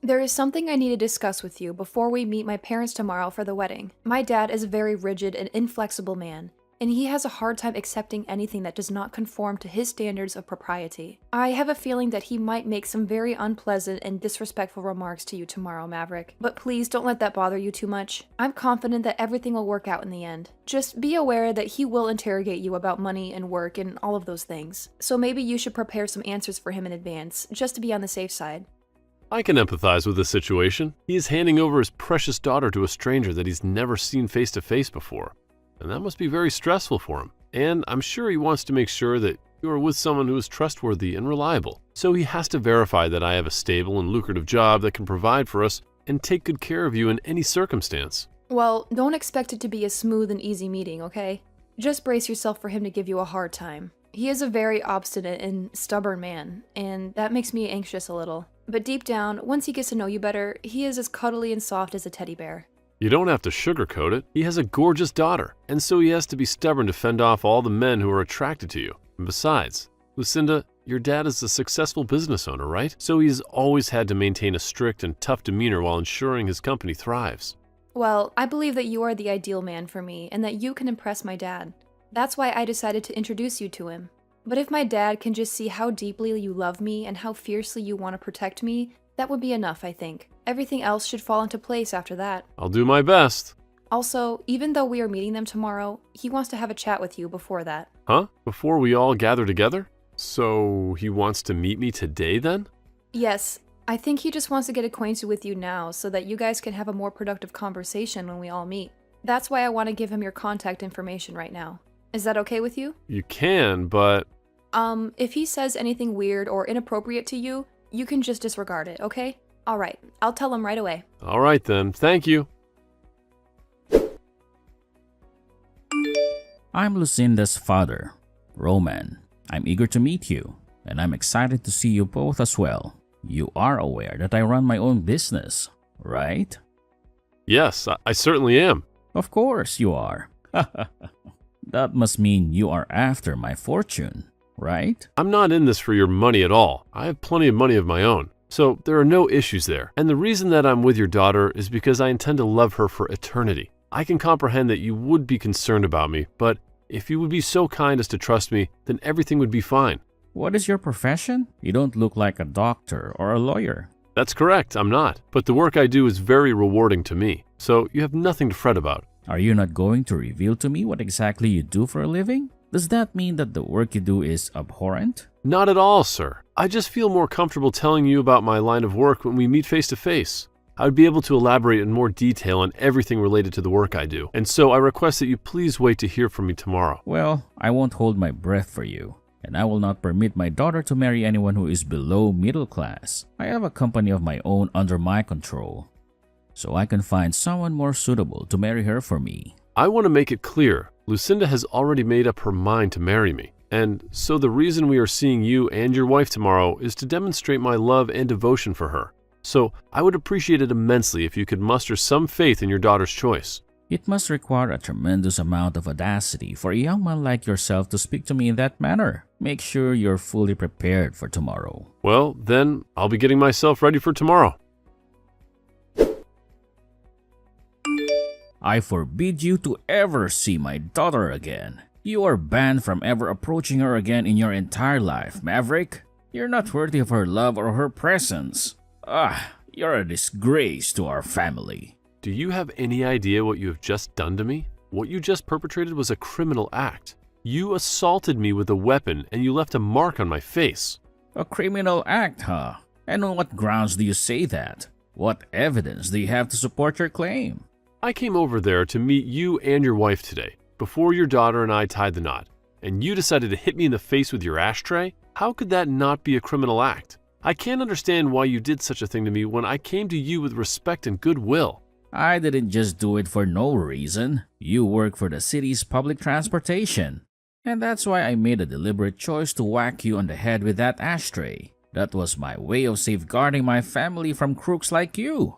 There is something I need to discuss with you before we meet my parents tomorrow for the wedding. My dad is a very rigid and inflexible man, and he has a hard time accepting anything that does not conform to his standards of propriety. I have a feeling that he might make some very unpleasant and disrespectful remarks to you tomorrow, Maverick. But please don't let that bother you too much. I'm confident that everything will work out in the end. Just be aware that he will interrogate you about money and work and all of those things. So maybe you should prepare some answers for him in advance, just to be on the safe side. I can empathize with this situation. He is handing over his precious daughter to a stranger that he's never seen face to face before. And that must be very stressful for him. And I'm sure he wants to make sure that you are with someone who is trustworthy and reliable. So he has to verify that I have a stable and lucrative job that can provide for us and take good care of you in any circumstance. Well, don't expect it to be a smooth and easy meeting, okay? Just brace yourself for him to give you a hard time. He is a very obstinate and stubborn man, and that makes me anxious a little. But deep down, once he gets to know you better, he is as cuddly and soft as a teddy bear. You don't have to sugarcoat it. He has a gorgeous daughter, and so he has to be stubborn to fend off all the men who are attracted to you. And besides, Lucinda, your dad is a successful business owner, right? So he's always had to maintain a strict and tough demeanor while ensuring his company thrives. Well, I believe that you are the ideal man for me, and that you can impress my dad. That's why I decided to introduce you to him. But if my dad can just see how deeply you love me and how fiercely you want to protect me, that would be enough, I think. Everything else should fall into place after that. I'll do my best. Also, even though we are meeting them tomorrow, he wants to have a chat with you before that. Huh? Before we all gather together? So he wants to meet me today then? Yes, I think he just wants to get acquainted with you now so that you guys can have a more productive conversation when we all meet. That's why I want to give him your contact information right now. Is that okay with you? You can, but... If he says anything weird or inappropriate to you, you can just disregard it, okay? Alright, I'll tell him right away. All right then, thank you. I'm Lucinda's father, Roman. I'm eager to meet you, and I'm excited to see you both as well. You are aware that I run my own business, right? Yes, I certainly am. Of course you are. That must mean you are after my fortune, right? I'm not in this for your money at all. I have plenty of money of my own. So there are no issues there. And the reason that I'm with your daughter is because I intend to love her for eternity. I can comprehend that you would be concerned about me, but if you would be so kind as to trust me, then everything would be fine. What is your profession? You don't look like a doctor or a lawyer. That's correct, I'm not. But the work I do is very rewarding to me, so you have nothing to fret about. Are you not going to reveal to me what exactly you do for a living? Does that mean that the work you do is abhorrent? Not at all, sir. I just feel more comfortable telling you about my line of work when we meet face to face. I would be able to elaborate in more detail on everything related to the work I do, and so I request that you please wait to hear from me tomorrow. Well, I won't hold my breath for you, and I will not permit my daughter to marry anyone who is below middle class. I have a company of my own under my control, so I can find someone more suitable to marry her for me. I want to make it clear, Lucinda has already made up her mind to marry me, and so the reason we are seeing you and your wife tomorrow is to demonstrate my love and devotion for her. So I would appreciate it immensely if you could muster some faith in your daughter's choice. It must require a tremendous amount of audacity for a young man like yourself to speak to me in that manner. Make sure you're fully prepared for tomorrow. Well, then I'll be getting myself ready for tomorrow. I forbid you to ever see my daughter again. You are banned from ever approaching her again in your entire life, Maverick. You're not worthy of her love or her presence. You're a disgrace to our family. Do you have any idea what you have just done to me? What you just perpetrated was a criminal act. You assaulted me with a weapon and you left a mark on my face. A criminal act, huh? And on what grounds do you say that? What evidence do you have to support your claim? I came over there to meet you and your wife today, before your daughter and I tied the knot, and you decided to hit me in the face with your ashtray? How could that not be a criminal act? I can't understand why you did such a thing to me when I came to you with respect and goodwill. I didn't just do it for no reason. You work for the city's public transportation. And that's why I made a deliberate choice to whack you on the head with that ashtray. That was my way of safeguarding my family from crooks like you.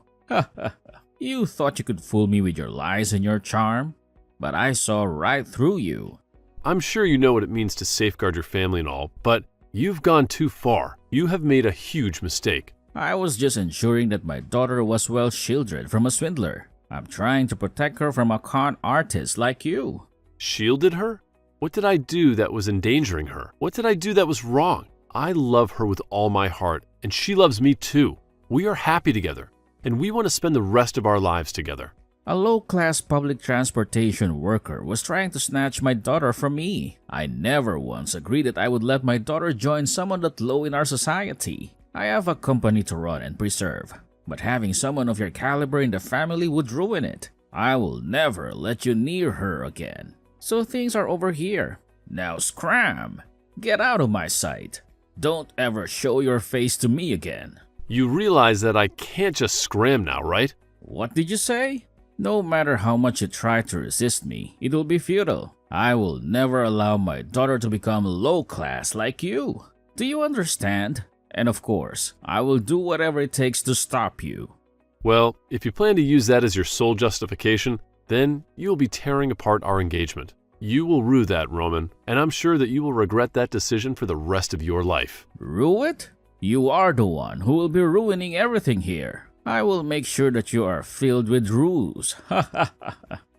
You thought you could fool me with your lies and your charm, but I saw right through you. I'm sure you know what it means to safeguard your family and all, but you've gone too far. You have made a huge mistake. I was just ensuring that my daughter was well shielded from a swindler. I'm trying to protect her from a con artist like you. Shielded her? What did I do that was endangering her? What did I do that was wrong? I love her with all my heart, and she loves me too. We are happy together, and we want to spend the rest of our lives together. A low-class public transportation worker was trying to snatch my daughter from me. I never once agreed that I would let my daughter join someone that low in our society. I have a company to run and preserve, but having someone of your caliber in the family would ruin it. I will never let you near her again. So things are over here. Now scram! Get out of my sight. Don't ever show your face to me again. You realize that I can't just scram now, right? What did you say? No matter how much you try to resist me, it will be futile. I will never allow my daughter to become low class like you. Do you understand? And of course, I will do whatever it takes to stop you. Well, if you plan to use that as your sole justification, then you will be tearing apart our engagement. You will rue that, Roman, and I'm sure that you will regret that decision for the rest of your life. Rue it? You are the one who will be ruining everything here. I will make sure that you are filled with ruse.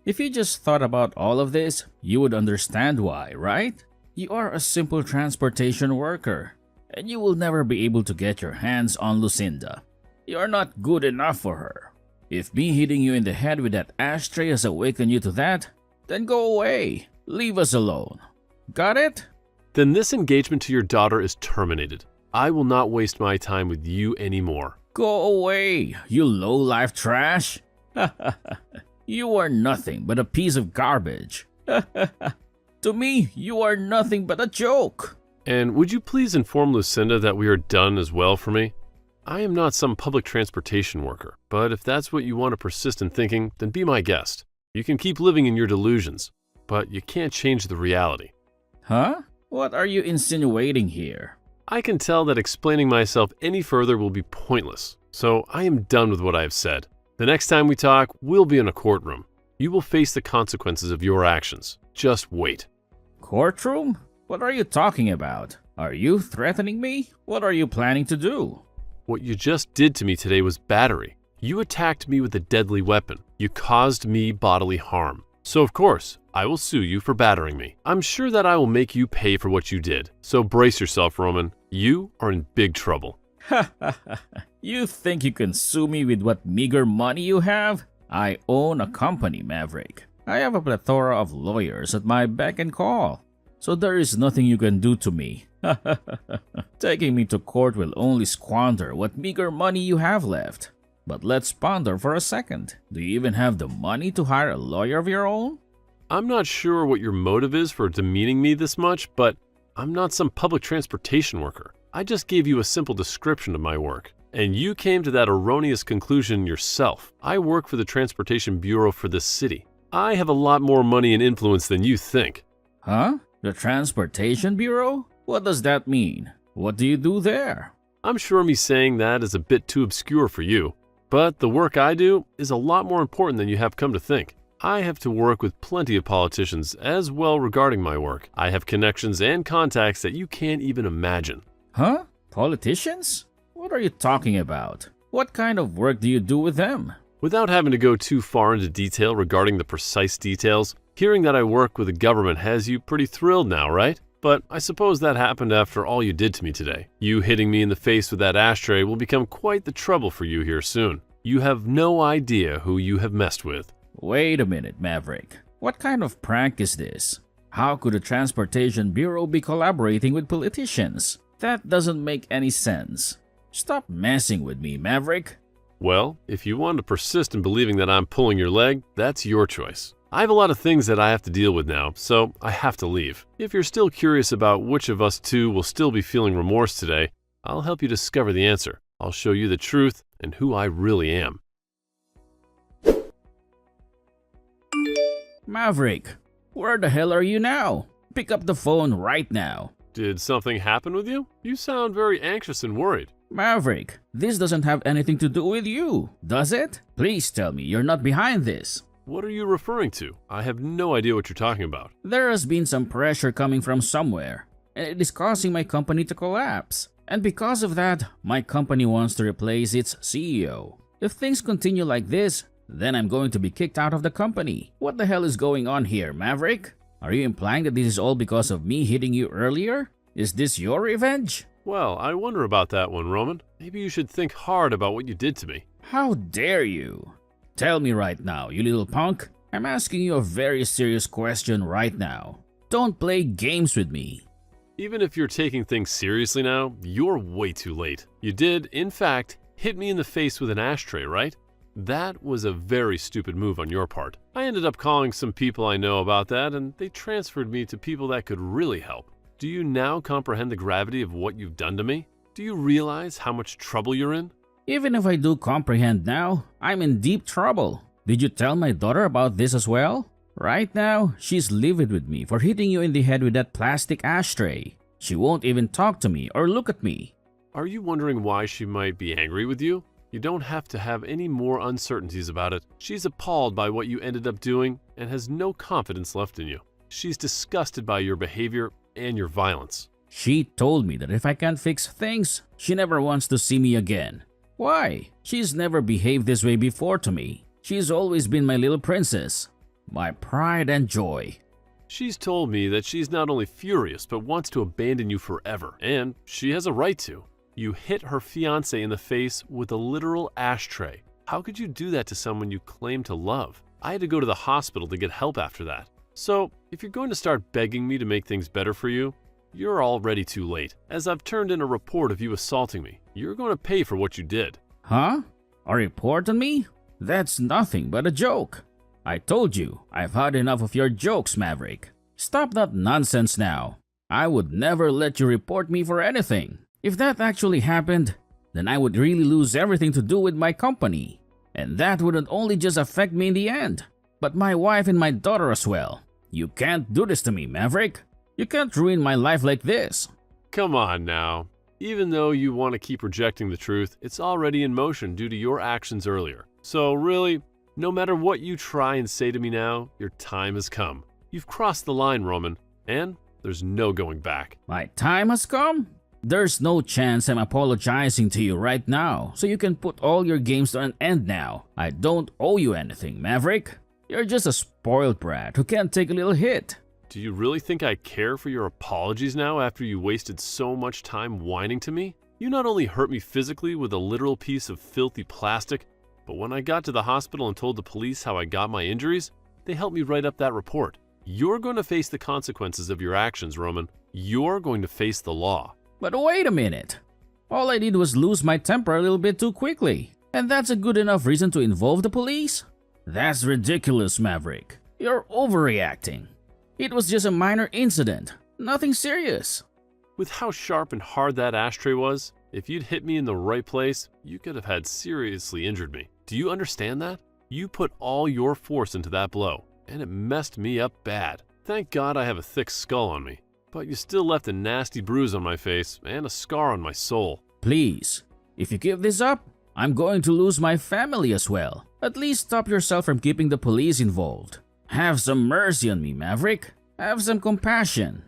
If you just thought about all of this, you would understand why, right? You are a simple transportation worker, and you will never be able to get your hands on Lucinda. You are not good enough for her. If me hitting you in the head with that ashtray has awakened you to that, then go away. Leave us alone. Got it? Then this engagement to your daughter is terminated. I will not waste my time with you anymore. Go away, you low-life trash. You are nothing but a piece of garbage. To me, you are nothing but a joke. And would you please inform Lucinda that we are done as well for me? I am not some public transportation worker, but if that's what you want to persist in thinking, then be my guest. You can keep living in your delusions, but you can't change the reality. Huh? What are you insinuating here? I can tell that explaining myself any further will be pointless, so I am done with what I have said. The next time we talk, we'll be in a courtroom. You will face the consequences of your actions. Just wait. Courtroom? What are you talking about? Are you threatening me? What are you planning to do? What you just did to me today was battery. You attacked me with a deadly weapon. You caused me bodily harm. So of course, I will sue you for battering me. I'm sure that I will make you pay for what you did. So brace yourself, Roman. You are in big trouble. You think you can sue me with what meager money you have? I own a company, Maverick. I have a plethora of lawyers at my beck and call. So there is nothing you can do to me. Taking me to court will only squander what meager money you have left. But let's ponder for a second. Do you even have the money to hire a lawyer of your own? I'm not sure what your motive is for demeaning me this much, but I'm not some public transportation worker. I just gave you a simple description of my work, and you came to that erroneous conclusion yourself. I work for the Transportation Bureau for this city. I have a lot more money and influence than you think. Huh? The Transportation Bureau? What does that mean? What do you do there? I'm sure me saying that is a bit too obscure for you, but the work I do is a lot more important than you have come to think. I have to work with plenty of politicians as well regarding my work. I have connections and contacts that you can't even imagine. Huh? Politicians? What are you talking about? What kind of work do you do with them? Without having to go too far into detail regarding the precise details, hearing that I work with the government has you pretty thrilled now, right? But I suppose that happened after all you did to me today. You hitting me in the face with that ashtray will become quite the trouble for you here soon. You have no idea who you have messed with. Wait a minute, Maverick. What kind of prank is this? How could the Transportation Bureau be collaborating with politicians? That doesn't make any sense. Stop messing with me, Maverick. Well, if you want to persist in believing that I'm pulling your leg, that's your choice. I have a lot of things that I have to deal with now, so I have to leave. If you're still curious about which of us two will still be feeling remorse today, I'll help you discover the answer. I'll show you the truth and who I really am. Maverick, where the hell are you now? Pick up the phone right now. Did something happen with you? You sound very anxious and worried. Maverick, this doesn't have anything to do with you, does it? Please tell me you're not behind this. What are you referring to? I have no idea what you're talking about. There has been some pressure coming from somewhere, and it is causing my company to collapse. And because of that, my company wants to replace its CEO. If things continue like this, then I'm going to be kicked out of the company. What the hell is going on here, Maverick? Are you implying that this is all because of me hitting you earlier? Is this your revenge? Well, I wonder about that one, Roman. Maybe you should think hard about what you did to me. How dare you? Tell me right now, you little punk. I'm asking you a very serious question right now. Don't play games with me. Even if you're taking things seriously now, you're way too late. You did, in fact, hit me in the face with an ashtray, right? That was a very stupid move on your part. I ended up calling some people I know about that, and they transferred me to people that could really help. Do you now comprehend the gravity of what you've done to me? Do you realize how much trouble you're in? Even if I do comprehend now, I'm in deep trouble. Did you tell my daughter about this as well? Right now, she's livid with me for hitting you in the head with that plastic ashtray. She won't even talk to me or look at me. Are you wondering why she might be angry with you? You don't have to have any more uncertainties about it. She's appalled by what you ended up doing and has no confidence left in you. She's disgusted by your behavior and your violence. She told me that if I can't fix things, she never wants to see me again. Why? She's never behaved this way before to me. She's always been my little princess, my pride and joy. She's told me that she's not only furious but wants to abandon you forever, and she has a right to. You hit her fiancé in the face with a literal ashtray. How could you do that to someone you claim to love? I had to go to the hospital to get help after that. So, if you're going to start begging me to make things better for you, you're already too late, as I've turned in a report of you assaulting me. You're going to pay for what you did. Huh? A report on me? That's nothing but a joke. I told you, I've had enough of your jokes, Maverick. Stop that nonsense now. I would never let you report me for anything. If that actually happened, then I would really lose everything to do with my company. And that wouldn't only just affect me in the end, but my wife and my daughter as well. You can't do this to me, Maverick. You can't ruin my life like this. Come on now. Even though you want to keep rejecting the truth, it's already in motion due to your actions earlier. So really, no matter what you try and say to me now, your time has come. You've crossed the line, Roman, and there's no going back. My time has come? There's no chance I'm apologizing to you right now, so you can put all your games to an end now. I don't owe you anything, Maverick. You're just a spoiled brat who can't take a little hit. Do you really think I care for your apologies now after you wasted so much time whining to me? You not only hurt me physically with a literal piece of filthy plastic, but when I got to the hospital and told the police how I got my injuries, they helped me write up that report. You're going to face the consequences of your actions, Roman. You're going to face the law. But wait a minute. All I did was lose my temper a little bit too quickly. And that's a good enough reason to involve the police? That's ridiculous, Maverick. You're overreacting. It was just a minor incident. Nothing serious. With how sharp and hard that ashtray was, if you'd hit me in the right place, you could have had seriously injured me. Do you understand that? You put all your force into that blow, and it messed me up bad. Thank God I have a thick skull on me. But you still left a nasty bruise on my face and a scar on my soul. Please, if you give this up, I'm going to lose my family as well. At least stop yourself from keeping the police involved. Have some mercy on me, Maverick. Have some compassion.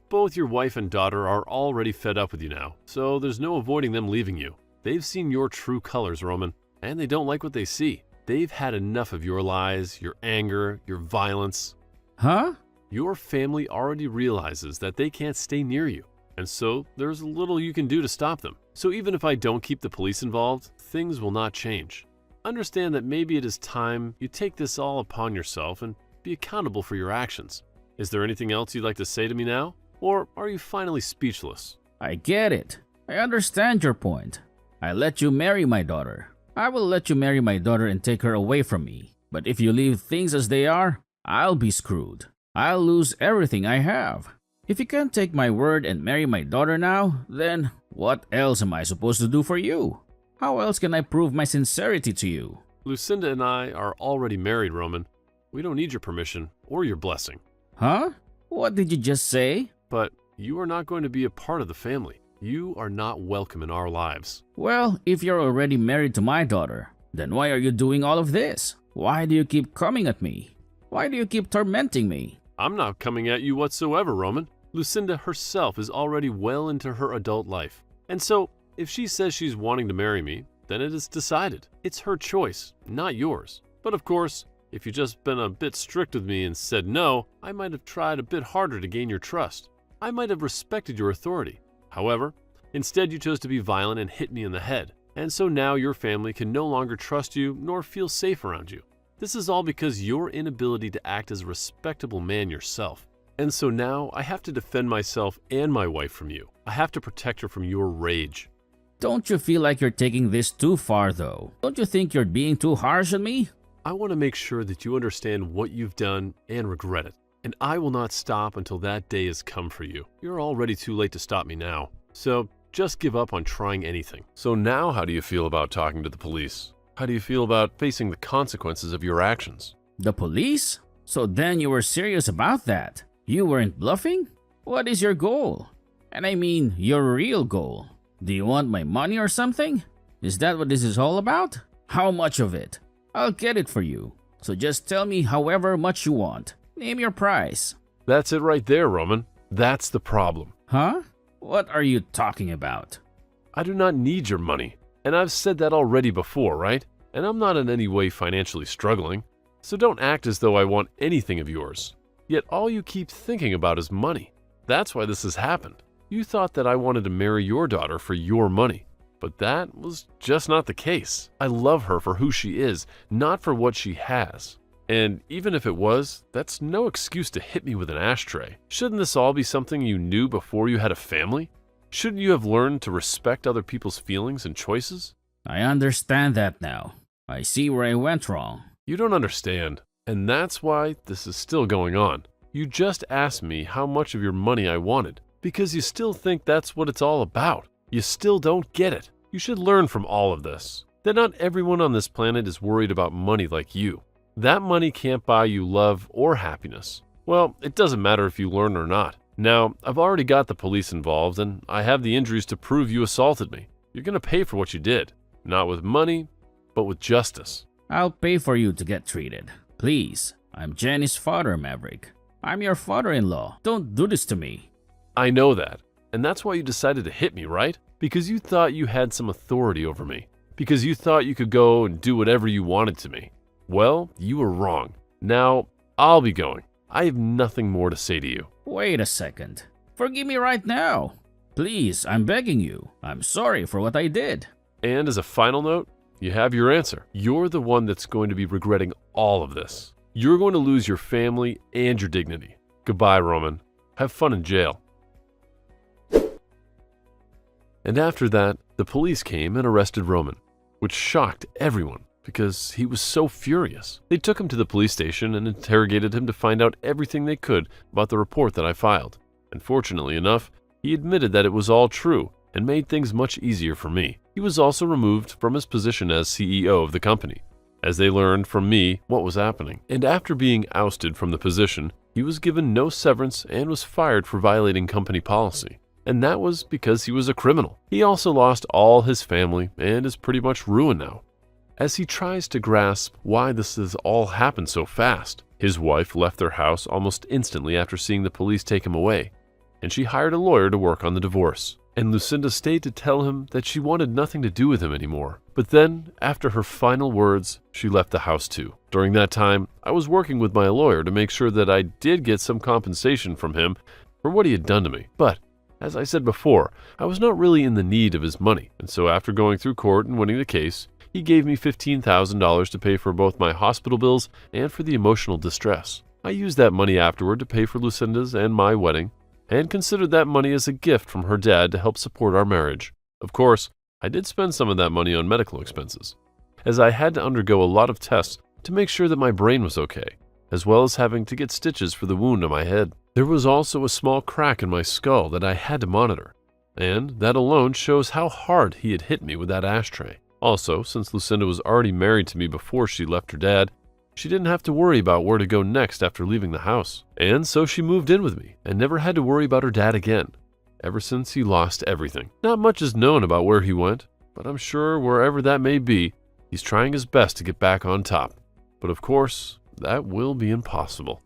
Both your wife and daughter are already fed up with you now, so there's no avoiding them leaving you. They've seen your true colors, Roman, and they don't like what they see. They've had enough of your lies, your anger, your violence. Huh? Your family already realizes that they can't stay near you, and so there's little you can do to stop them. So even if I don't keep the police involved, things will not change. Understand that maybe it is time you take this all upon yourself and be accountable for your actions. Is there anything else you'd like to say to me now? Or are you finally speechless? I get it. I understand your point. I let you marry my daughter. I will let you marry my daughter and take her away from me. But if you leave things as they are, I'll be screwed. I'll lose everything I have. If you can't take my word and marry my daughter now, then what else am I supposed to do for you? How else can I prove my sincerity to you? Lucinda and I are already married, Roman. We don't need your permission or your blessing. Huh? What did you just say? But you are not going to be a part of the family. You are not welcome in our lives. Well, if you're already married to my daughter, then why are you doing all of this? Why do you keep coming at me? Why do you keep tormenting me? I'm not coming at you whatsoever, Roman. Lucinda herself is already well into her adult life. And so, if she says she's wanting to marry me, then it is decided. It's her choice, not yours. But of course, if you'd just been a bit strict with me and said no, I might have tried a bit harder to gain your trust. I might have respected your authority. However, instead you chose to be violent and hit me in the head. And so now your family can no longer trust you nor feel safe around you. This is all because your inability to act as a respectable man yourself. And so now I have to defend myself and my wife from you. I have to protect her from your rage. Don't you feel like you're taking this too far, though? Don't you think you're being too harsh on me? I want to make sure that you understand what you've done and regret it. And I will not stop until that day has come for you. You're already too late to stop me now. So just give up on trying anything. So now how do you feel about talking to the police? How do you feel about facing the consequences of your actions? The police? So then you were serious about that? You weren't bluffing? What is your goal? And I mean, your real goal. Do you want my money or something? Is that what this is all about? How much of it? I'll get it for you. So just tell me however much you want. Name your price. That's it right there, Roman. That's the problem. Huh? What are you talking about? I do not need your money. And I've said that already before, right? And I'm not in any way financially struggling. So don't act as though I want anything of yours. Yet all you keep thinking about is money. That's why this has happened. You thought that I wanted to marry your daughter for your money. But that was just not the case. I love her for who she is, not for what she has. And even if it was, that's no excuse to hit me with an ashtray. Shouldn't this all be something you knew before you had a family? Shouldn't you have learned to respect other people's feelings and choices? I understand that now. I see where I went wrong. You don't understand. And that's why this is still going on. You just asked me how much of your money I wanted, because you still think that's what it's all about. You still don't get it. You should learn from all of this, that not everyone on this planet is worried about money like you. That money can't buy you love or happiness. Well, it doesn't matter if you learn or not. Now, I've already got the police involved, and I have the injuries to prove you assaulted me. You're going to pay for what you did. Not with money, but with justice. I'll pay for you to get treated. Please, I'm Jenny's father, Maverick. I'm your father-in-law. Don't do this to me. I know that, and that's why you decided to hit me, right? Because you thought you had some authority over me. Because you thought you could go and do whatever you wanted to me. Well, you were wrong. Now, I'll be going. I have nothing more to say to you. Wait a second. Forgive me right now. Please, I'm begging you. I'm sorry for what I did. And as a final note, you have your answer. You're the one that's going to be regretting all of this. You're going to lose your family and your dignity. Goodbye, Roman. Have fun in jail. And after that, the police came and arrested Roman, which shocked everyone because he was so furious. They took him to the police station and interrogated him to find out everything they could about the report that I filed. And fortunately enough, he admitted that it was all true and made things much easier for me. He was also removed from his position as CEO of the company, as they learned from me what was happening. And after being ousted from the position, he was given no severance and was fired for violating company policy. And that was because he was a criminal. He also lost all his family and is pretty much ruined now. As he tries to grasp why this has all happened so fast, his wife left their house almost instantly after seeing the police take him away, and she hired a lawyer to work on the divorce. And Lucinda stayed to tell him that she wanted nothing to do with him anymore. But then, after her final words, she left the house too. During that time, I was working with my lawyer to make sure that I did get some compensation from him for what he had done to me. But as I said before, I was not really in the need of his money, and so after going through court and winning the case, he gave me $15,000 to pay for both my hospital bills and for the emotional distress. I used that money afterward to pay for Lucinda's and my wedding, and considered that money as a gift from her dad to help support our marriage. Of course, I did spend some of that money on medical expenses, as I had to undergo a lot of tests to make sure that my brain was okay, as well as having to get stitches for the wound on my head. There was also a small crack in my skull that I had to monitor, and that alone shows how hard he had hit me with that ashtray. Also, since Lucinda was already married to me before she left her dad, she didn't have to worry about where to go next after leaving the house. And so she moved in with me and never had to worry about her dad again, ever since he lost everything. Not much is known about where he went, but I'm sure wherever that may be, he's trying his best to get back on top. But of course, that will be impossible.